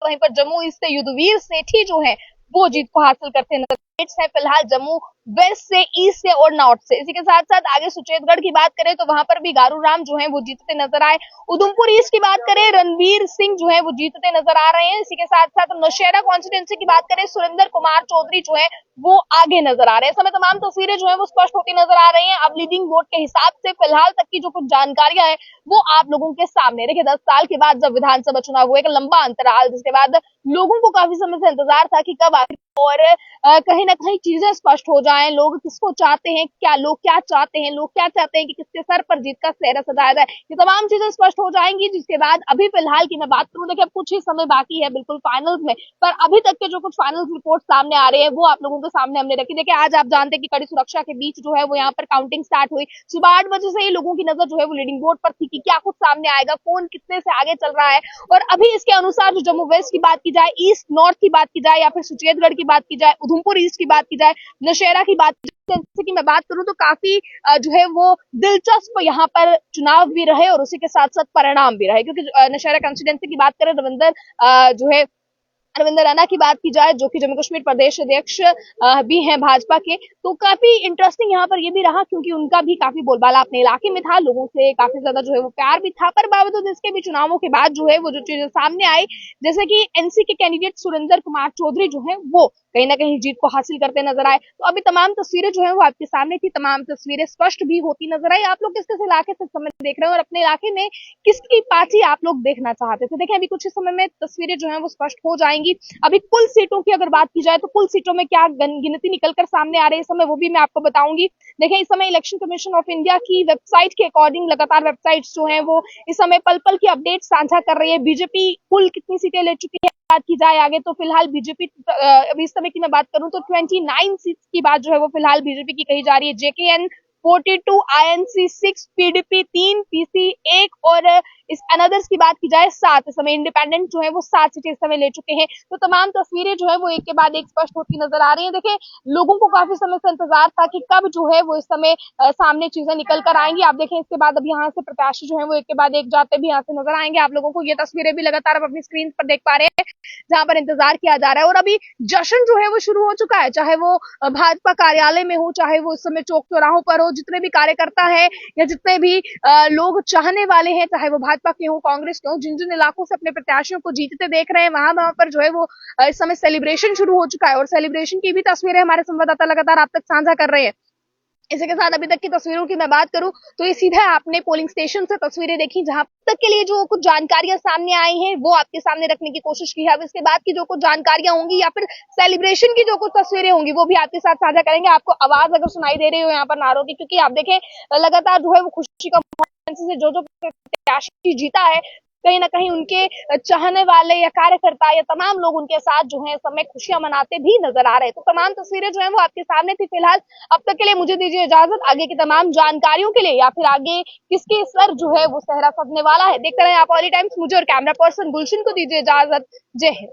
वहीं पर जम्मू ईस्ट से युद्धवीर सेठी जो है वो जीत को हासिल करते नजर है फिलहाल जम्मू वेस्ट से, ईस्ट से और नॉर्थ से। इसी के साथ साथ आगे सुचेतगढ़ की बात करें तो वहां पर भी गारू राम जो है वो जीतते नजर आए। उधमपुर ईस्ट की बात करें रणवीर सिंह जो है वो जीतते नजर आ रहे हैं। इसी के साथ साथ नौशेरा कॉन्स्टिट्यूंसी की बात करें सुरेंद्र कुमार चौधरी जो है वो आगे नजर आ रहे हैं। समय तमाम तस्वीरें जो है वो स्पष्ट होती नजर आ रही हैं। अब लीडिंग बोर्ड के हिसाब से फिलहाल तक की जो कुछ जानकारियां है वो आप लोगों के सामने। देखिए 10 साल के बाद जब विधानसभा चुनाव हुए, एक लंबा अंतराल, जिसके बाद लोगों को काफी समय से इंतजार था कि कब आखिर और कहीं ना कहीं चीजें स्पष्ट हो जाएं, लोग किसको चाहते हैं, लोग क्या चाहते हैं, लोग क्या चाहते हैं कि किसके सर पर जीत का सेहरा सजाया जाए, ये तमाम चीजें स्पष्ट हो जाएंगी। जिसके बाद अभी फिलहाल की मैं बात करूं, देखिए अब कुछ ही समय बाकी है बिल्कुल फाइनल्स में, पर अभी तक के जो कुछ फाइनल्स रिपोर्ट सामने आ रहे हैं वो आप लोगों के सामने हमने रखी। देखिए आज आप जानते हैं कि कड़ी सुरक्षा के बीच जो है वो यहाँ पर काउंटिंग स्टार्ट हुई। सुबह 8 बजे से ही लोगों की नजर जो है वो लीडिंग बोर्ड पर थी कि क्या कुछ सामने आएगा, कौन कितने से आगे चल रहा है। और अभी इसके अनुसार जो जम्मू वेस्ट की बात की जाए, ईस्ट नॉर्थ की बात की जाए या फिर सुचेतगढ़ की बात की जाए, उधमपुर ईस्ट की बात की जाए, नौशेरा की बात की जाए, जैसे कि मैं बात करूं तो काफी जो है वो दिलचस्प यहाँ पर चुनाव भी रहे और उसी के साथ साथ परिणाम भी रहे। क्योंकि नौशेरा कंस्टिट्यूंसी की बात करें, रविंदर जो है रविंदर राणा की बात की जाए जो कि जम्मू कश्मीर प्रदेश अध्यक्ष भी हैं भाजपा के, तो काफी इंटरेस्टिंग यहाँ पर ये भी रहा क्योंकि उनका भी काफी बोलबाला अपने इलाके में था, लोगों से काफी ज्यादा जो है वो प्यार भी था। पर बावजूद इसके भी चुनावों के बाद जो है वो जो चीजें सामने आई, जैसे कि एनसी के कैंडिडेट सुरेंद्र कुमार चौधरी जो है वो कहीं ना कहीं जीत को हासिल करते नजर आए। तो अभी तमाम तस्वीरें जो है वो आपके सामने थी, तमाम तस्वीरें स्पष्ट भी होती नजर आई। आप लोग किस किस इलाके से समय देख रहे हैं और अपने इलाके में किसकी पार्टी आप लोग देखना चाहते थे, देखें अभी कुछ ही समय में तस्वीरें जो है वो स्पष्ट हो जाएंगी। अभी कुल सीटों की अगर बात की जाए तो कुल सीटों में क्या गिनती निकलकर सामने आ रही है इस समय वो भी मैं आपको बताऊंगी। देखिए इस समय इलेक्शन कमीशन ऑफ इंडिया की वेबसाइट के अकॉर्डिंग लगातार वेबसाइट्स जो है वो इस समय पल पल की अपडेट साझा कर रही है। बीजेपी कुल कितनी सीटें ले चुकी है बात की जाए आगे तो फिलहाल बीजेपी अभी इस समय की मैं बात करूं तो 29 सीट्स की बात जो है वो फिलहाल बीजेपी की कही जा रही है। जेकेएन 42, आईएनसी 6, पीडीपी 3, पीसी 1 और इस अनदर्स की बात की जाए 7। इस समय इंडिपेंडेंट जो है वो 7 सीटें इस समय ले चुके हैं। तो तमाम तस्वीरें जो है वो एक के बाद एक स्पष्ट होती नजर आ रही है। देखिए लोगों को काफी समय से इंतजार था कि कब जो है वो इस समय सामने चीजें निकल कर आएंगी। आप देखें इसके बाद अब यहाँ से प्रत्याशी जो है वो एक के बाद एक जाते भी यहाँ से नजर आएंगे। आप लोगों को ये तस्वीरें भी लगातार आप अपनी स्क्रीन पर देख पा रहे हैं जहां पर इंतजार किया जा रहा है। और अभी जश्न जो है वो शुरू हो चुका है, चाहे वो भाजपा कार्यालय में हो, चाहे वो इस समय चौक चौराहों पर हो, जितने भी कार्यकर्ता है या जितने भी लोग चाहने वाले हैं, चाहे वो भाजपा के हो, कांग्रेस के हो, जिन जिन इलाकों से अपने प्रत्याशियों को जीतते देख रहे हैं वहां पर जो है वो इस समय सेलिब्रेशन शुरू हो चुका है। और सेलिब्रेशन की भी तस्वीरें हमारे संवाददाता लगातार आप तक साझा कर रहे हैं। इसी के साथ अभी तक की तस्वीरों की मैं बात करूं तो ये सीधा आपने पोलिंग स्टेशन से तस्वीरें देखी जहां तक के लिए जो कुछ जानकारियां सामने आई हैं वो आपके सामने रखने की कोशिश की है। अब इसके बाद की जो कुछ जानकारियां होंगी या फिर सेलिब्रेशन की जो कुछ तस्वीरें होंगी वो भी आपके साथ साझा करेंगे। आपको आवाज अगर सुनाई दे रही हो यहाँ पर नारों की, क्योंकि आप देखें लगातार जो है वो खुशी का से जो प्रत्याशी जीता है कहीं ना कहीं उनके चाहने वाले या कार्यकर्ता या तमाम लोग उनके साथ जो है इस समय खुशियां मनाते भी नजर आ रहे हैं। तो तमाम तस्वीरें जो है वो आपके सामने थी फिलहाल। अब तक के लिए मुझे दीजिए इजाजत, आगे की तमाम जानकारियों के लिए या फिर आगे किसके सर जो है वो सेहरा सजने वाला है देखते रहे आप ऑली टाइम्स। मुझे और कैमरा पर्सन गुलशन को दीजिए इजाजत। जय हिंद।